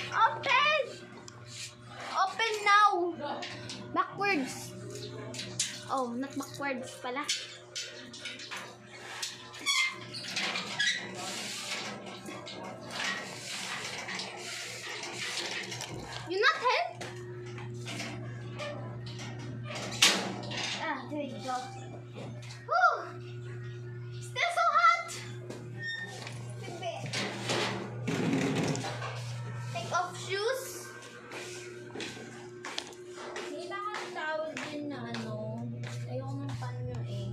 Open! Open now! Backwards. Oh, not backwards pala. You not help? Ah, there you go. Whew! Still so hot! Take off shoes. Hindi na nga tawag din na ano. Ayoko ng panyo eh.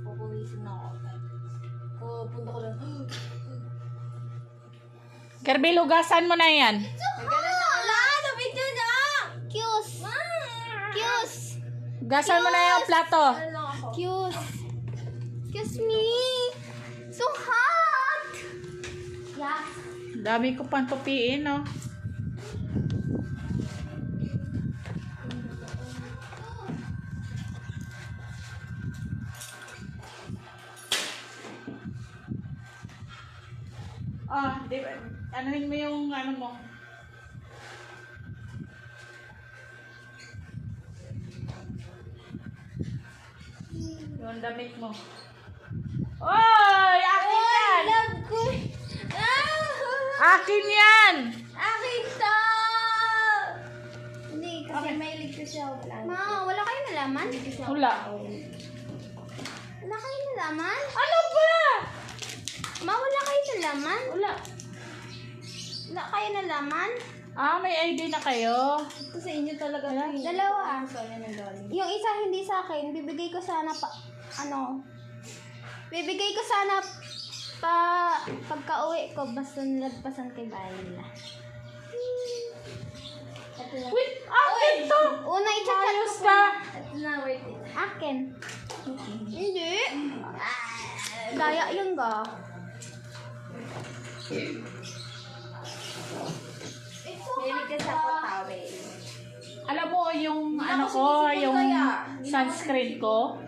Pupuwisin ako. Punta ko lang. Kirby, lugasan mo na yan. Wala! Nabidyo na! Kiss. Kiss. Lugasan mo na yung plato. Ano lang ako? Kiss. Excuse me. So hot. Yeah. Dami ko pang tupiin, no? Ah, di ba? Anuhin mo yung ano mo. Yung damit mo. Oy! Akin yan! Love ko! Akin yan! Akin to! Hindi, kasi mahilig ko siya. Ma, wala kayong nalaman? Wala. Wala kayong nalaman? Ano ba? Ma, wala kayong nalaman? Wala. Wala kayong nalaman? Ah, may ID na kayo. Ito sa inyo talaga. Dalawa. Sorry na galing. Yung isa hindi sa akin, bibigay ko sana bibigay ko sana pagka-uwi ko, basta nilagpasan kay bahay nila. Wait, akin to! Una, i-chat ko Ayos po. ka! Ito na, wait it. Akin. Hindi. Gaya yun ga. Mahilig ka sa patawin. Alam mo, yung ano ako ko, sinisipon yung kaya. sunscreen ko,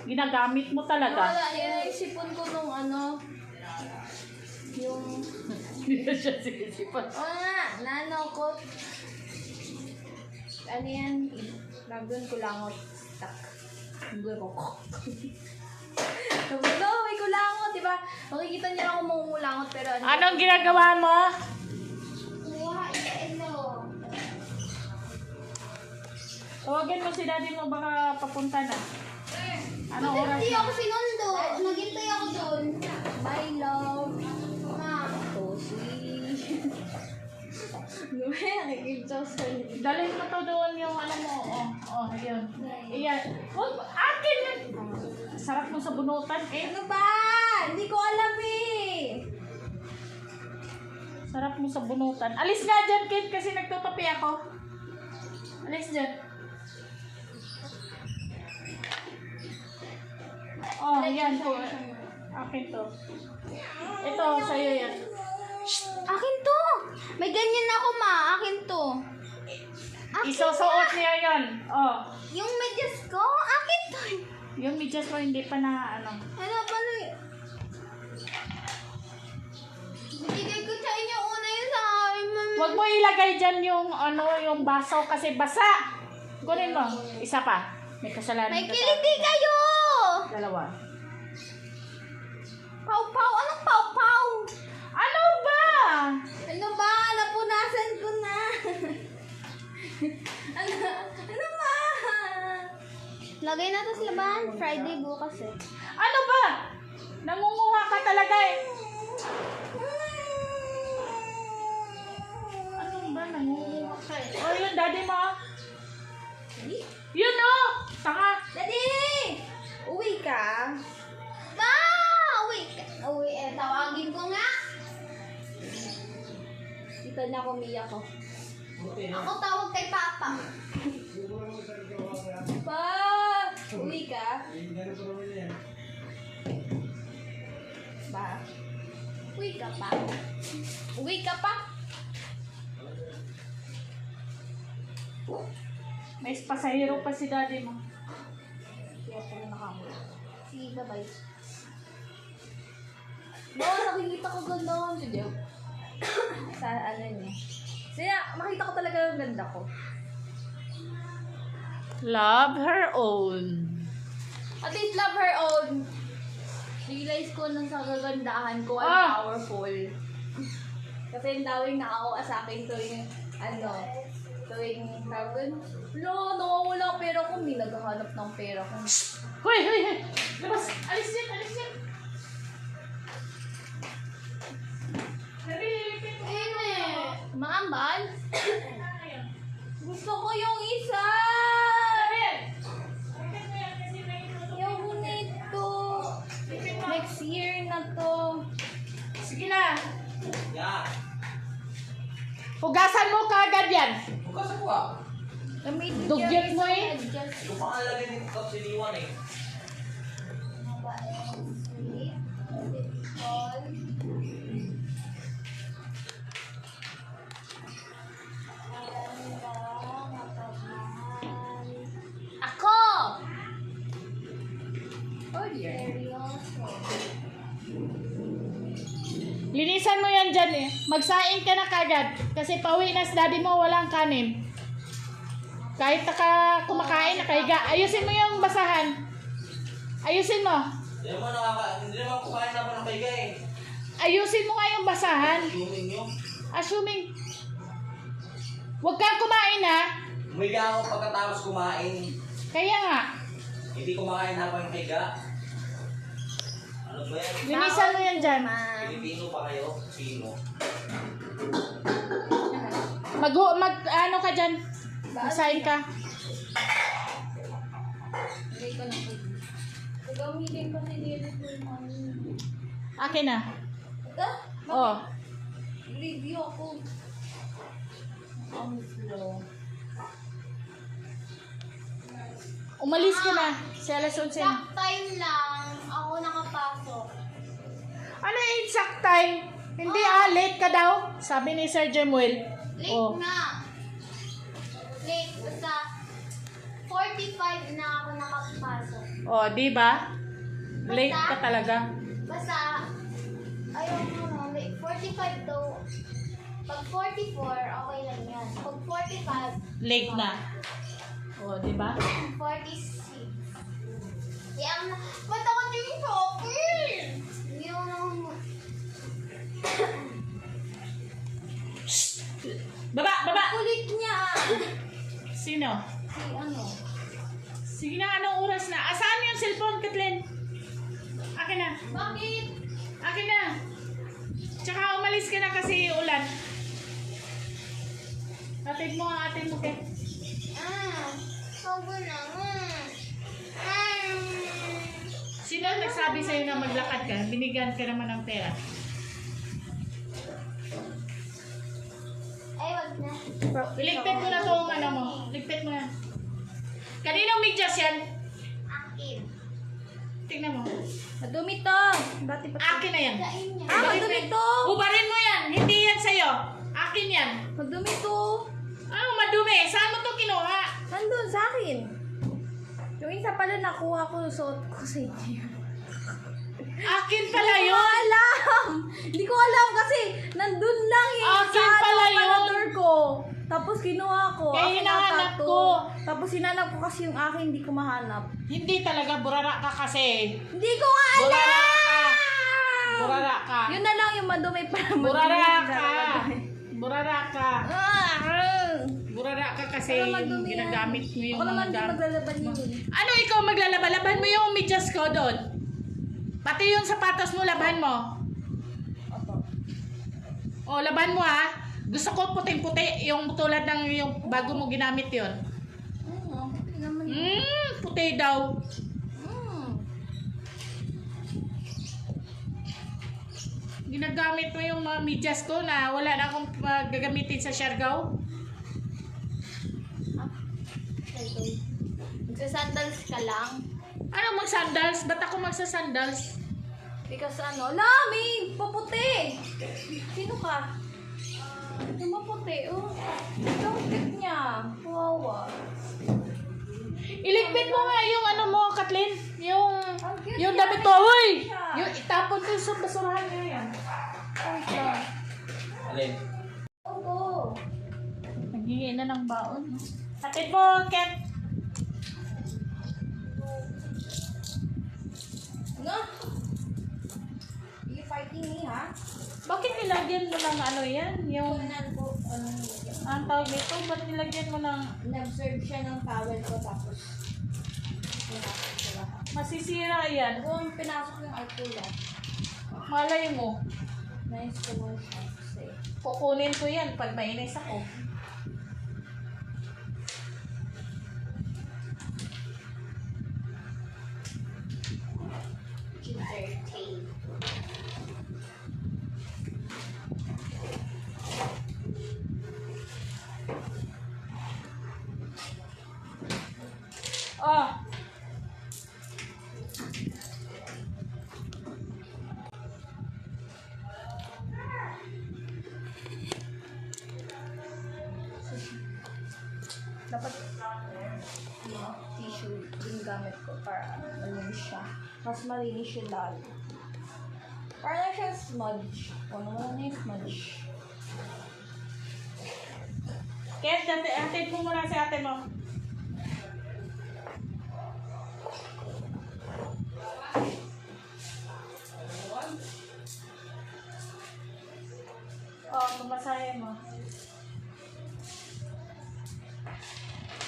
ginagamit mo talaga. Wala, yun yung sipon ko nung ano. Yung... Hindi na siya sinisipon. Oo nga, nano ko. Ano yan? Lagun ko langot. Tak. Hindi ko ko. No, may kulangot, diba? Makikita niyo ako mumulangot, pero ano? Anong ginagawa mo? Kuha, ito. Tawagin mo si daddy mo, baka papunta na. Anong oras Hindi na? ako sinundo. Naghintay ako doon. My love. Ma. Tosi. Lume, nakikita sa'yo. Dalhin mo to doon yung ano mo. Oh, yun. Iyan. Huwag, akin yan. Sarap mo sa bunutan eh. Ano ba? Hindi ko alam eh. Sarap mo sa bunutan. Alis nga dyan, Kate, kasi nagtutapi ako. Alis dyan. Oh, yan po. Akin to. Ito, sa'yo yan. Akin to. May ganyan ako, ma. Akin to. Akin Isusuot niya yan. Oh. Yung medyas ko, akin to. Yung medyas mo hindi pa na ano. Ano ba na Bigay ko sa inyo una yun sa akin, mami. Huwag mo ilagay dyan yung ano, yung baso kasi basa. Kunin mo. Isa pa. May kasalanan May ka sa kiliti akin. kayo! Dalawa. Pau-pau! Anong pau-pau? Ano ba? Ano ba? Napunasan ko na. ano ba? Lagay na to sa laban. Friday bukas eh. Ano ba? Nangunguha ka talaga eh. Ano ba? Nangunguha ka eh. Oh, yun, daddy mo. Yun oh! Tanga. Daddy! Uwi ka? Ma! Uwi! Uwi eh. Tawagin ko nga. Dito na ako, Mia ko. Ako tawag kay Papa. Pa! Uwi ka? Ba? Uwi ka pa. Uwi ka pa? May pasahero pa si daddy mo. Kaya pala nakamula. Sige, bye-bye. Nakikita ko ganda ko sa Diyo. Sa ano niya? Makita ko talaga yung ganda ko. Love her own. At least love her own. Realize ko nung sa kagandahan ko ay powerful. Kasi yung dawing nakakuha sa akin tuwing, tawag, nawawala ang pera ko, hindi naghahanap ng pera ko. Hoy, hoy, hoy! Labas! Alis yan, alis yan! Maambal? Gusto ko yung isa! Yung nito. Next year na to. Sige na! Ya. Hugasan mo kaagad yan! Bukas ako ah. Dugyot mo eh. Hindi ko pa nga lagay dito sa siniwan eh. Ako! Oh dear. Linisan mo yan dyan eh. Magsaing ka na kagad. Kasi pauwi na sa daddy mo, walang kanin. Kahit kumakain, nakahiga. Ayusin mo yung basahan. Ayusin mo. Hindi naman kumain na ako ng kaiga eh. Ayusin mo nga yung basahan. Assuming nyo. Assuming. Huwag kang kumain ha. Umiga ako pagkatapos kumain. Kaya nga. Hindi kumakain na ako ng kaiga. Ano ba yan? Linisan mo yan dyan. Pilipino pa kayo? Sino? Ano ka dyan? Magsaing ka. Hindi ko na po. Gagamitin ko si David ko yung ano. Akin na. Ah, Oh. review ako. Ang slow. Umalis ka na. Si alas 11. Exact time lang ako nakapasok. Ano yung exact time? Hindi late ka daw. Sabi ni Sir Jemuel. Late nga. Late. Basta 45 na ako nakapasok. Oh, di ba? Late ka talaga. Basta, ayaw mo no, late. 45 daw. Pag 44, okay lang yan. Pag 45, Late na. Oh, di ba? 46. Yan. Ba't ako tingin sa akin? Hindi ako naman. Baba, baba! Kulit niya. Sino? Si ano? Sige na, anong oras na? Saan yung cellphone, Kathleen? Akin na. Bakit? Akin na. Tsaka umalis ka na kasi ulan. Atid mo ang atin mo, Kat. Sabi na. Sino ang nagsabi sa'yo na maglakad ka? Binigyan ka naman ng pera. Ay, wag na. Iligpit mo na itong ano mo. Ligpit mo na. Kaninong medyas yan? Akin. Tingnan mo. Madumi to. Dati pa. Akin na yan. Kain niya. Madumi to. Ubarin mo yan. Hindi yan sa'yo. Akin yan. Madumi to. Ano madumi? Saan mo to kinuha? Nandun sa akin. Yung isa pala nakuha ko, suot ko sa inyo. Akin pala Hindi ko yun. alam. Hindi ko alam kasi nandun lang yung Akin pala yun. panador ko. Tapos kinuha ko. Kaya Akin hinahanap ata to. ko. Tapos hinanap ko kasi yung akin, hindi ko mahanap. Hindi talaga burara ka kasi. Hindi ko nga alam! Burara ka. Burara ka. Yun na lang yung madumi para Burara madumi. ka. Burara ka. Ah! Burara ka kasi Ano madumi yan? ginagamit mo yung Ako naman mga din gamit. maglalaban yun eh. Ano ikaw maglalaba-laban mo yung medyas ko doon? Pati yung sapatos mo, laban mo. Opo. O, laban mo ha. Gusto ko puting-puti, yung tulad ng yung bago mo ginamit yon. Oo. Hindi naman. Puti daw. Ginagamit mo yung mga medyas ko na wala na akong gagamitin sa Siargao. Magsasandals ka lang. Ano magsandals? Ba't ako magsasandals? Because ano, la, may paputi. Sino ka? Yung maputi, oh. Yung tip niya. Wawa. Iligpit mo nga yung ano mo, Kathleen. Yung cute yung niya. damit mo. Uy! Siya. Yung itapon ko sa basurahan niya yan. Wait lang. Alin? Opo. Hingi na ng baon. Hatid mo, Ken. No? You fighting me, ha? Bakit nilagyan mo ng ano yan? Yung, Kunan ko, ano yun. ang tawag nito, ba't nilagyan mo ng, Nag-serve siya ng towel ko tapos pinasok ko lahat. masisira yan? Kung pinasok yung alcohol, Malay mo. nice ko mo siya kasi. Kukunin ko yan pag mainis ako. Ginger tea. Oh. Dapat tissue yung gamit ko para malinis siya. Mas malinis yung lalo. Para siya smudge. Ano mo na yung smudge? Ken, hatid mo muna si ate mo. Oh, pamasahe mo.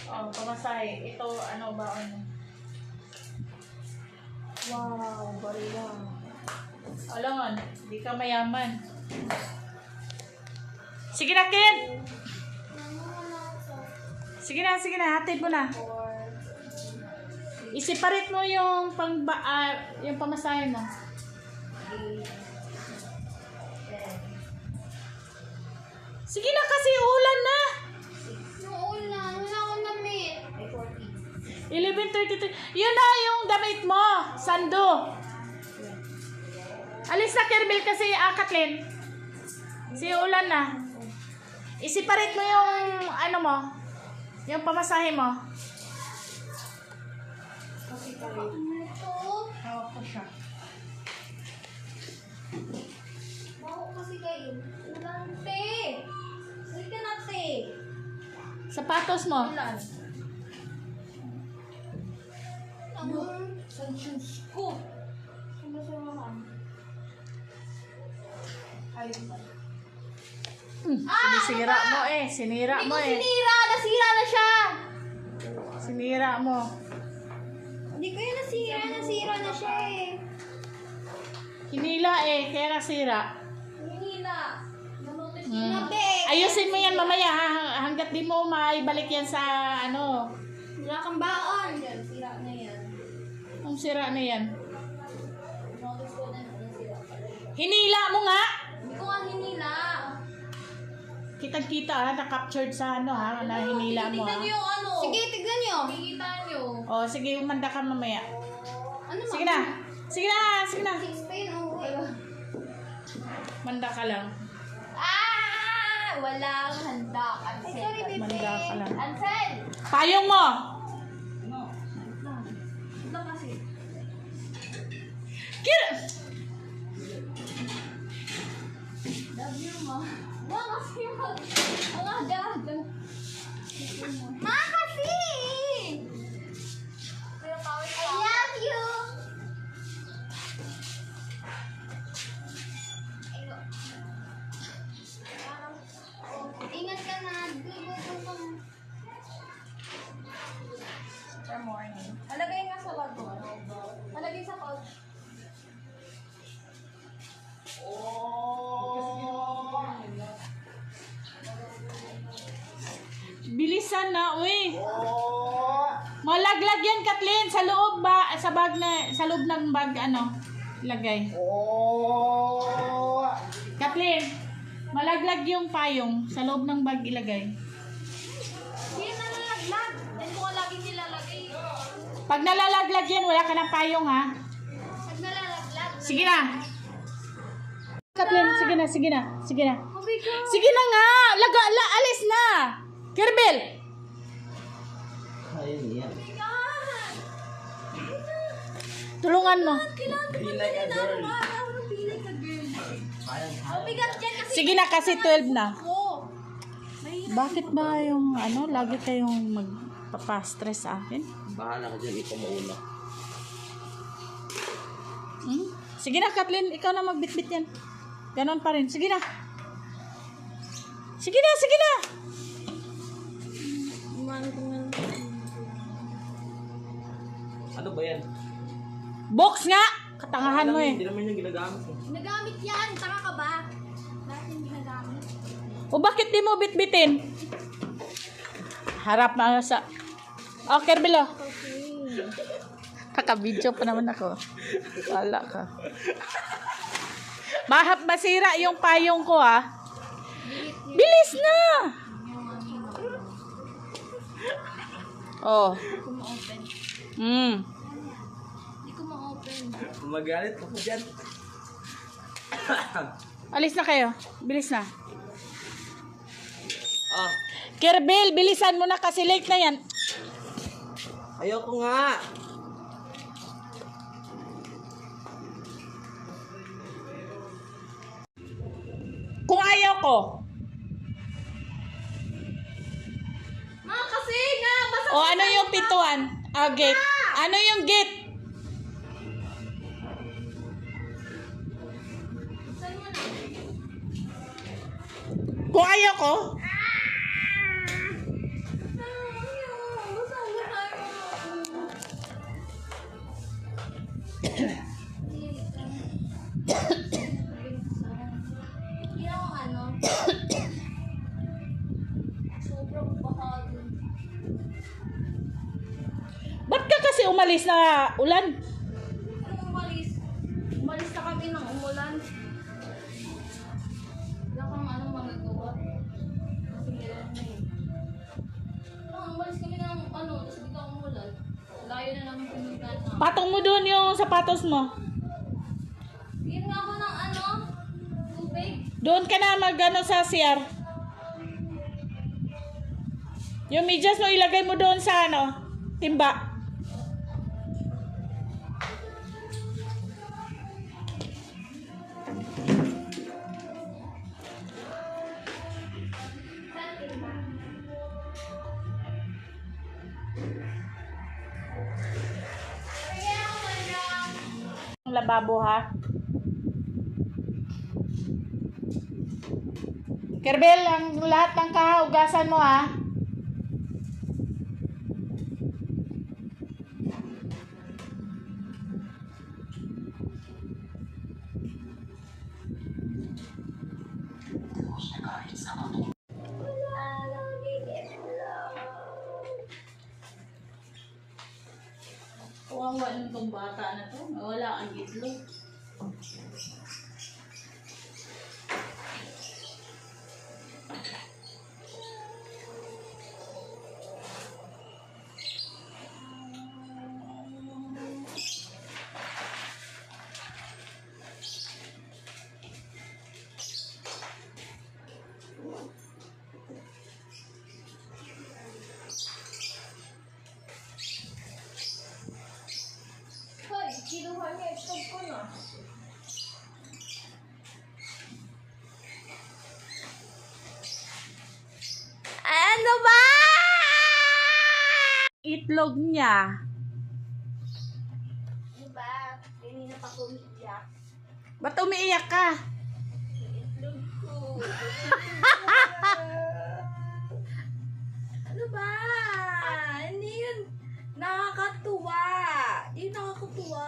Oh, pamasahe. Ito, ano ba, ano? Wow, barila. Alangan, hindi ka mayaman. Sige na, Ken! Sige na, hatid mo na. I-separate mo yung yung pamasahe mo. Sige na kasi, ulan na! Noon na, wala akong damit. 11:33. Yun na yung damit mo, Sando. Alis na, Kerbil, kasi Kathleen. Si ulan na. I-separate mo yung ano mo, yung pamasahe mo. Ito. Hawak ko siya. Baho kasi kayo. Ulan, te. Halika na, te. Sapatos mo. Ulan. Ang Saan shoes ko? sumasamahan. Ayun ba? Sinisira mo eh. Sinira Hindi mo ko eh. sinira. Nasira na siya. Sinira mo. Hindi ko yun nasira. Nasira na siya eh. Hinila eh, kaya nasira. Hinila. Nanotis Sinabi. Ayusin mo yan mamaya ha. Hanggat di mo maibalik yan sa ano. Wala kang baon. yan. Sira na yan. Ang sira na yan. Notice ko na nasira pala. Hinila mo nga. Hindi ko nga hinila. Kitang-kita ha, na-captured sa ano ha, na hinila mo ha. Tignan niyo yung ano. Sige, tignan nyo. Kikita niyo. O, sige, umanda ka mamaya. Ano Sige na. Sige na, sige na. 6 pa yun. Oh, wait. Manda ka lang. Walang handa. Ay, sorry, baby. Manda ka lang. Ansel! Payong mo! Ito kasi. Kira! Love you, ma. Ma, kasi ang aga-aga. Ma, kasi! Pero pawis I love you! Ingat ka na. for morning. Halagay nga sa bag ko. Halagay sa pouch. Bilisan na, uy. Malaglag yan, Kathleen. Sa loob ba? Sa bag na, sa loob ng bag, ano? Lagay. Kathleen, malaglag yung payong. Sa loob ng bag ilagay. Hindi na nalaglag. Yan ko nga laging nilalagay. Pag nalalaglag yan, wala ka ng payong, ha? Pag nalalaglag. Sige na. Kathleen, sige na, sige na. Sige na. Oh my God. Sige na nga. Alis na. Kerbel. Ayun yan. Tulungan mo. Be like a girl. Be like a girl. Parang Mabigat yan kasi Sige na, kasi 12 na. ako. Bakit ba yung lagi kayong magpapastress sa akin? Bahala ka dyan, ikaw mauna. Hmm? Sige na, Kathleen, ikaw na magbitbit yan. Ganon pa rin. Sige na. Sige na, sige na. Ano ba yan? Box nga! Katangahan mo eh. Hindi naman yung ginagamit. Ginagamit yan. Tanga ka ba? Dati yung ginagamit. O bakit di mo bitbitin? Harap na sa... Oh, Kerbelo. Kakabidyo pa naman ako. Wala ka. Mahap masira yung payong ko ah. Bilis na! Oh. Hindi ko ma-open. Hindi ko ma-open. Magalit ako dyan. Alis na kayo. Bilis na. Ah, Kerbel, bilisan mo na kasi late na yan. ayoko nga. Kung ayaw ko, Ma, kasi nga, basta o ano yung pituan? Ah, gate. Ano yung gate? saan mo na? Kung ayaw ko, Sobrang bahagin. ba't ka kasi umalis na ulan? Anong umalis? Umalis na kami ng umulan. Wala kang magagawa. Kasi meron na eh. Umalis kami ng tapos biglang umulan. Layo na naman pinuntan na. Patong mo doon yung sapatos mo. Bigyan nga ako ng tubig. Doon ka na sa CR. Yung medyas mo ilagay mo doon sa timba. Ang lababo ha. Kerbel, ang lahat ng kahugasan mo ha. Kawawa naman tong bata na to. Wala ang itlog. Hoy, kinuha niya itlog ko na. Ano ba? Itlog niya. Diba? Hindi na pa kumiyak. Ba't umiiyak ka? Itlog ko. Ano ba? Hindi yun nakakatuwa. Hindi nakakatuwa.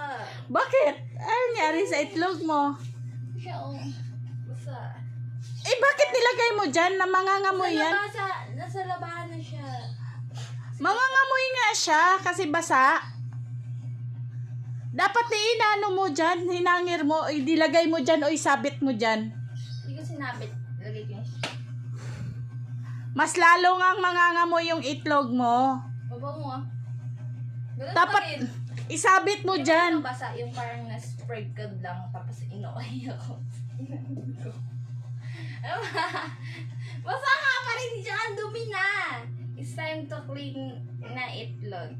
Bakit? Ano nangyari sa itlog mo? Siya basta. Eh, bakit nilagay mo dyan na mangangamoy yan? Nasa labahan na siya. Mangangamoy nga siya kasi basa. Dapat inano mo dyan, hinangir mo, dilagay mo dyan o isabit mo dyan. Hindi ko sinabit. Lagay ko yung Mas lalo ngang mangangamoy yung itlog mo. baba mo Ganun Dapat pa rin. isabit mo Hindi dyan. ko basa yung parang na-sprinkle lang tapos inuay ako. Basa nga pa rin dyan, dumi na. It's time to clean na itlog.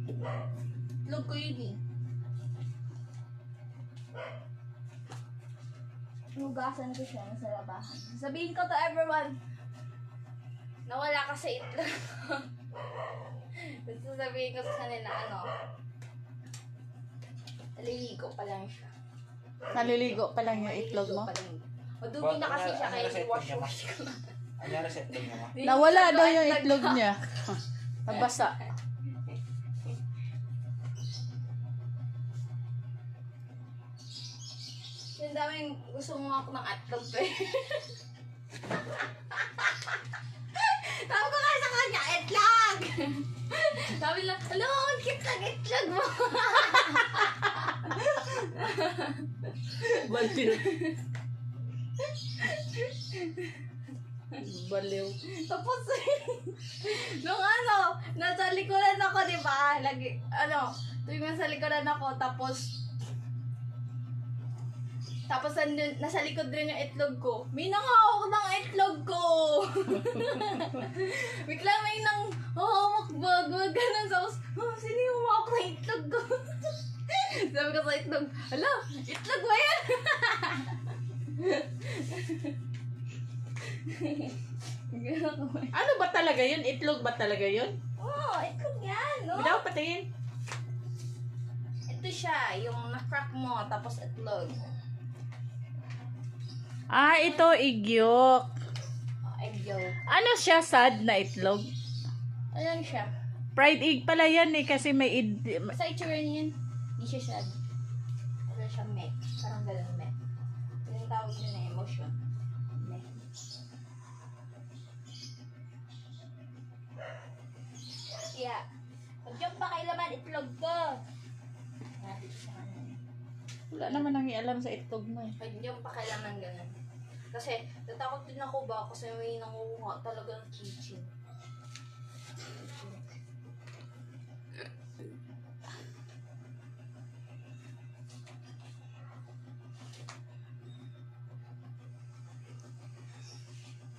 Itlog ko yun eh. Hugasan ko siya sa labahan. Sabihin ko to everyone. Nawala kasi itlog. Gusto sabihin ko sa kanila, naliligo pa lang siya. Naliligo pa lang yung itlog mo? Madumi na kasi siya kaya wash ko na. Anyari sa itlog niya, ma? Nawala daw yung itlog niya. Nabasa. Yung daming gusto mo ako ng itlog to eh. Sabi ko kasi sa kanya, itlog! Sabi lang, hello, ang cute ng itlog mo! Baliw. Baliw. Tapos, nung nasa likuran ako, di ba? Lagi, tuwing nasa likuran ako, tapos nasa likod rin yung itlog ko. May nangahawak ng itlog ko! Bigla may hawak ba? Ganun. Tapos, sino yung humawak ng itlog ko? Sabi ko sa itlog, hala, itlog ba yan? Ganun ko. Ano ba talaga yun? Itlog ba talaga yun? Oo, itlog yan, no? Bidaw patingin. Ito siya, yung na-crack mo, tapos itlog. Ah, ito igyok. Egg yolk. Ano siya? Sad na itlog? Ayan siya. Fried egg pala yan eh kasi may Sa itsura niya yan, hindi siya sad. Ano siya, meh. Parang ganun, meh. Yung tawag niya na emotion. Meh. Yeah. Pag yung pa kay laman, itlog ko. Natin siya kanina. Wala naman nang ialam sa itlog mo eh. Pag yung pa kay laman, ganun. Kasi, natakot din ako ba kasi may nanguha talaga ng kitchen.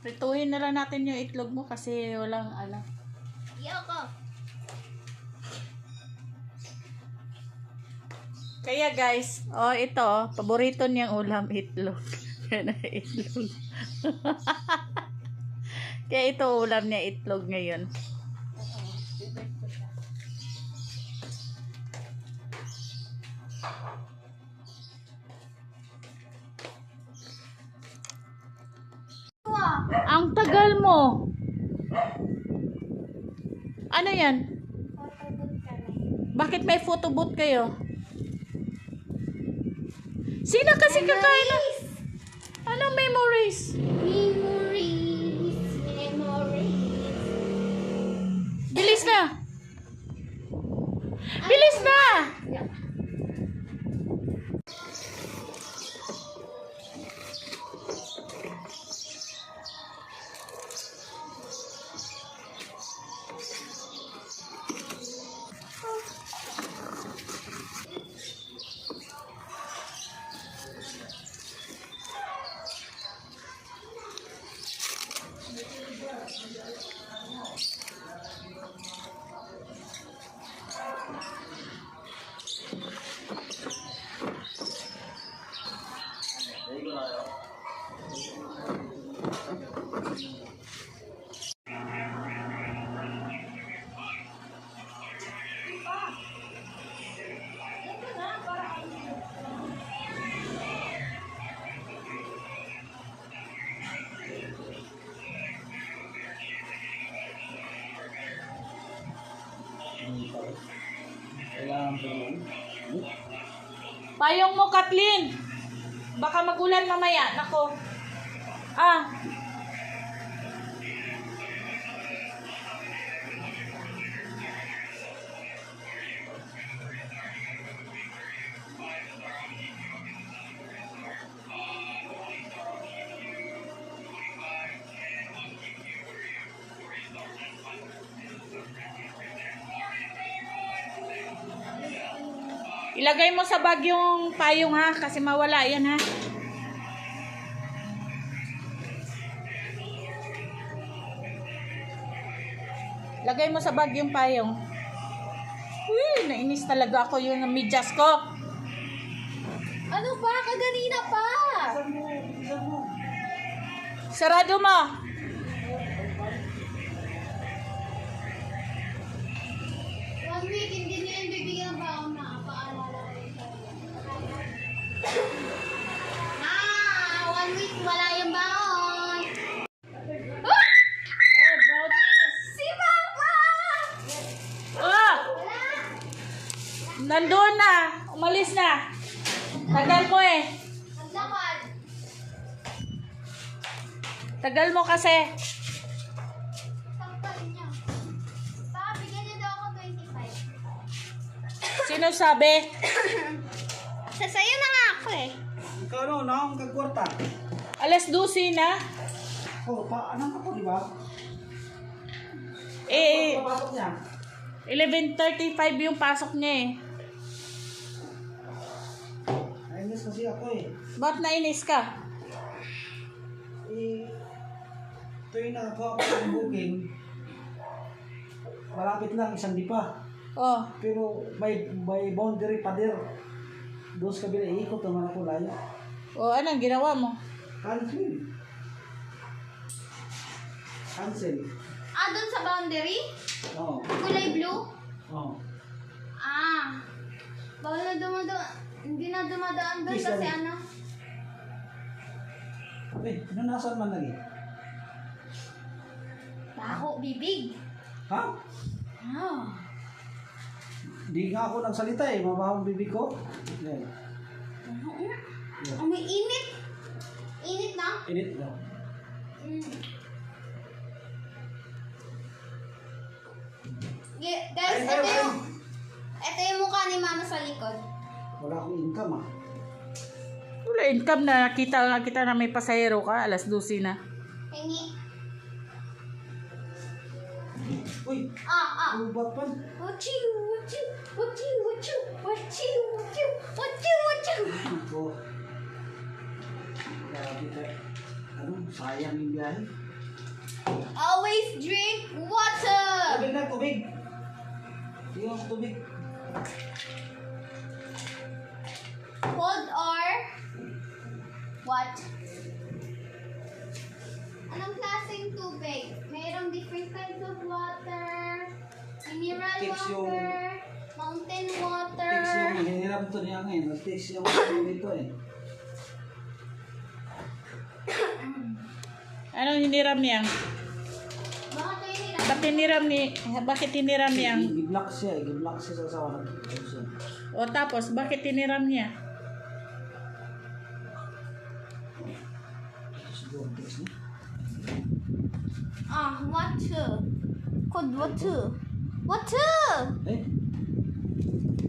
Prituhin na lang natin yung itlog mo kasi walang alam. Iyoko! Kaya guys, ito, paborito niyang ulam, itlog. Yan ang itlog. Kaya ito ulam niya, itlog ngayon. Bibig ko siya. Ang tagal mo. Ano yan? Bakit may photo booth kayo? Sino kasi kakain na? Anong memories? Memories. Bilis na! Bilis na! Kailangan ko yun. Payong mo, Kathleen. Baka magulan mamaya. Nako. Ah. Ilagay mo sa bag yung payong ha, kasi mawala yan ha. Lagay mo sa bag yung payong. Uy, nainis talaga ako yung medyas ko. Ano ba? Kaganina pa! Sarado mo. Nandun na. Umalis na. Tagal mo eh. Naglakad. Tagal mo kasi. Saktan niya. Baka bigyan niya daw ako 25. Sino sabi? Sasayo na nga ako eh. Ikaw ano, naong kagkwarta. Alas 12 na. Oh, anong ako, di ba? Eh, Papasok niya. 11:35 yung pasok niya eh. Nainis kasi ako eh. Ba't nainis ka? Eh, ito yung nakakuha ko ng booking. Malapit lang, isang dipa. Oh, Pero may boundary pa dir. Doon sa kabila, ikot naman ako layo. oh anong ginawa mo? Cancel. Cancel. Ah, dun sa boundary? Oo. Kulay blue? Oo. Ah. Bawal na dumadaan. Hindi na dumadaan doon Please, kasi Daddy. ano. Eh, nasaan man lagi? Baho, bibig. Ha? Ah. Di nga ako nagsalita eh. Mabahong bibig ko. Yan. Oh, may init. Init na? Edit daw. Guys, ito yung mukha ni mama sa likod. Wala akong income ah. Wala income na. Nakita na may pasahero ka. Alas 12 na. Hingi. Uy, Ah. ubat pa. Wachiu, wachiu, wachiu, wachiu, wachiu, wachiu, wachiu, wachiu. Ito. Grabe ka. Ano, sayang yung biyahe. Always drink water. Tubig na, tubig. Tingnan sa tubig. Cold or what? Anong klaseng tubig? Mayroong different kinds of water. Mineral Takes yung- water. Mountain water. Text yung hiniram to niya ngayon. Text yung ano dito eh. Anong hiniram niya? Bakit tayo nila? Bakit hiniram niya? Gi-block siya eh. Gi-block siya sa asawa ng siya. O tapos, bakit hiniram niya? Siguro text niya. Ah, water. Cold water. Water! Eh?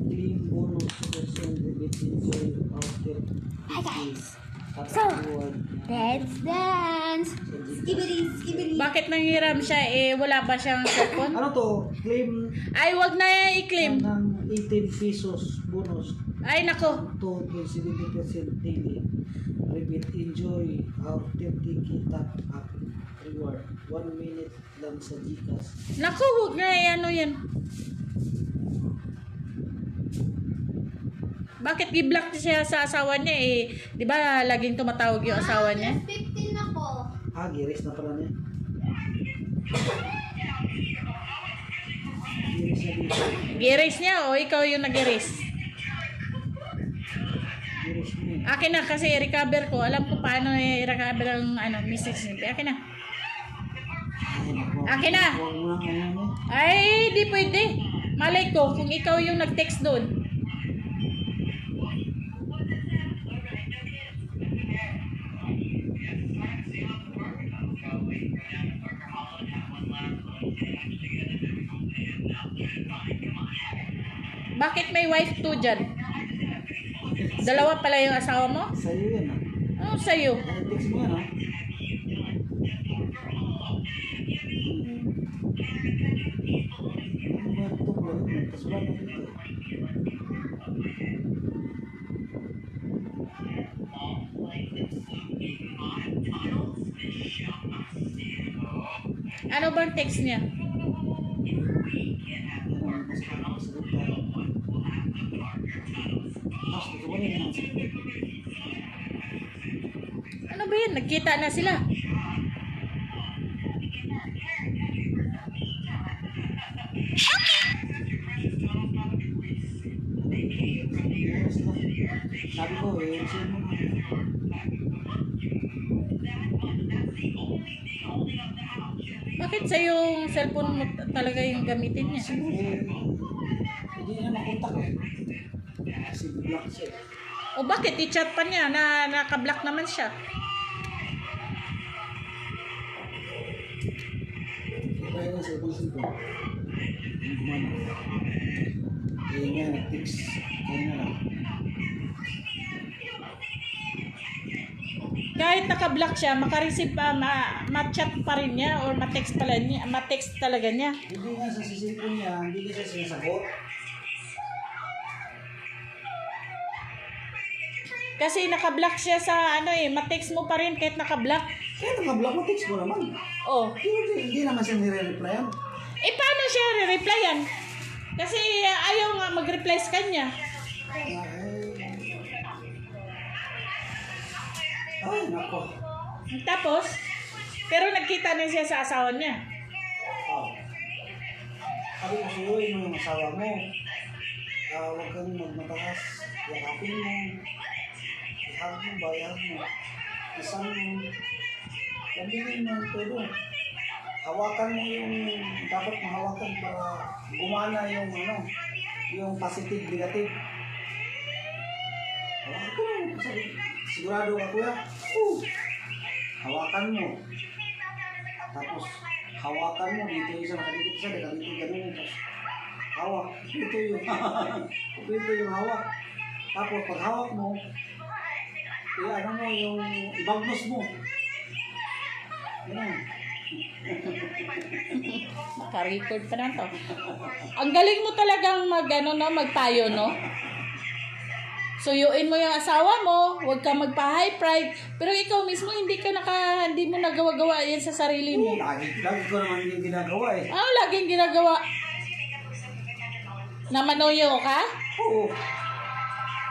Clean bonus person rebate enjoy after. Hi guys. So, Let's dance. Skibidi, skibidi. Bakit nanghiram siya? Eh, wala ba siyang cellphone? ano to? Claim Ay, wag na i-claim. ng 18 pesos bonus. Ay, nako. To 70% daily. Repeat enjoy after taking tap up reward. 1 minute lang sa Gcash. Naku, huwag na ano yan. Bakit i-block siya sa asawa niya eh? Di ba laging tumatawag yung asawa niya? 15 ako. Ah, giris na pala niya. Giris na dito. Giris niya o ikaw yung nag-erase? Giris niya. Akin na kasi recover ko. Alam ko paano i-recover ang message niya. Akin na. Akin na. Huwag mo lang ano niya. Ay, di pwede. Malay ko kung ikaw yung nag-text doon. Bakit may wife to dyan? Dalawa pala yung asawa mo? Sa'yo yan ah. Ano sa'yo? Ay, text mo yan ah. Ano ba ito ba yun? Tapos wala na dito. Ano bang text niya? Yan ang mas salita. Mas, ito ba rin ang salita? Ano ba yun? Nagkita na sila. Yes, na. Sabi ko eh, sino mo na. Bakit sa yung cellphone mo talaga yung gamitin niya? Eh, Hindi niya makontak eh. Kasi block siya. O bakit? I-chat pa niya na naka-block naman siya. Kaya nga sa ibang sito. Yung gumana. Kaya nga nag-text. Kaya nga lang. Kahit naka-block siya, makareceive pa, ma-chat pa rin niya or ma-text pala niya, ma-text talaga niya. Hindi nga sa sisipon niya, hindi niya siya sinasagot. Kasi naka-block siya sa ano eh, ma-text mo pa rin kahit naka-block. Kaya naka-block mo, text mo naman. Oh. Hindi naman siya nire-replyan. Eh paano siya re-replyan? Kasi ayaw nga mag-reply sa kanya. Ay, nako. Tapos, pero nagkita na siya sa asawa niya. Oh. Sabi ko sa'yo, yun yung asawa mo. Huwag kang magmataas. Yakapin mo. Ihag mo, bayag mo. Isang mo. Lambingin mo ang todo. Hawakan mo yung dapat mahawakan para gumana yung yung positive, negative. Hawakan mo. Sigurado ka kuya? Hawakan mo. Tapos, hawakan mo. Dito yung isa nakadikit siya. Nakadikit ganun. Tapos, hawak. Dito yung dito yung hawak. Tapos, pag hawak mo, ano mo yung ibagnos mo. Ganun. Naka-record pa na to. Ang galing mo talagang magpayo, no? Suyuin mo yung asawa mo, huwag ka magpa-high pride, pero ikaw mismo hindi mo nagawa-gawa yan sa sarili mo. Lagi ko naman yung ginagawa eh. Laging ginagawa. Na manuyo ka? Oo.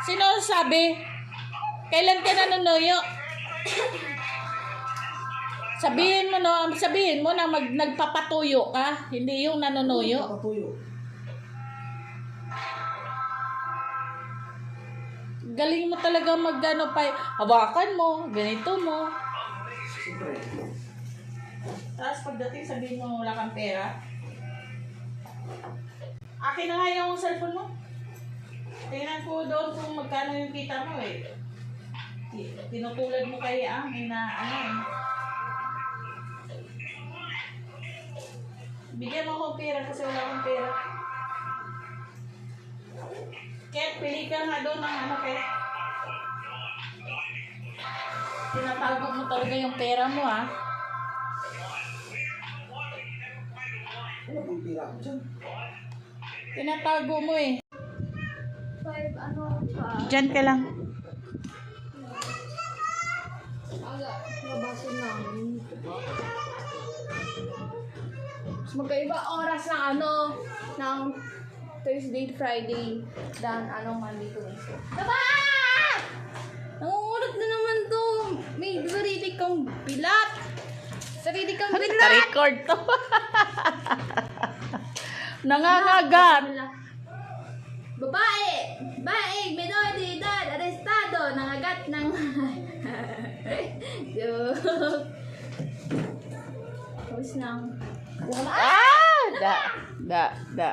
Sino sabi? Kailan ka nanunuyo? Sabihin mo na nagpapatuyo ka, hindi yung nanunuyo. Patuyo. Galing mo talaga hawakan mo, ganito mo. Siyempre. Tapos pagdating sabihin mo wala kang pera. Akin na nga yung cellphone mo. Tingnan ko doon kung magkano yung kita mo eh. Tinutulad mo kay bigyan mo akong pera kasi wala akong pera. Kaya pili ka nga doon ng kaya. Tinatago mo talaga yung pera mo ha. Ano bang pira ko dyan? Tinatago mo eh. 5 Diyan ka lang. Nabasin namin. Mas magkaiba oras ng Thursday, Friday, than Monday to Wednesday. Baba! Nangungulat na naman to. May sarili kang bilat. Sarili kang bilat. Naka-record to. Nangangagat. Babae! Bae! Menor de edad! Arestado! Nangagat ng... Joke. Tapos lang. Da.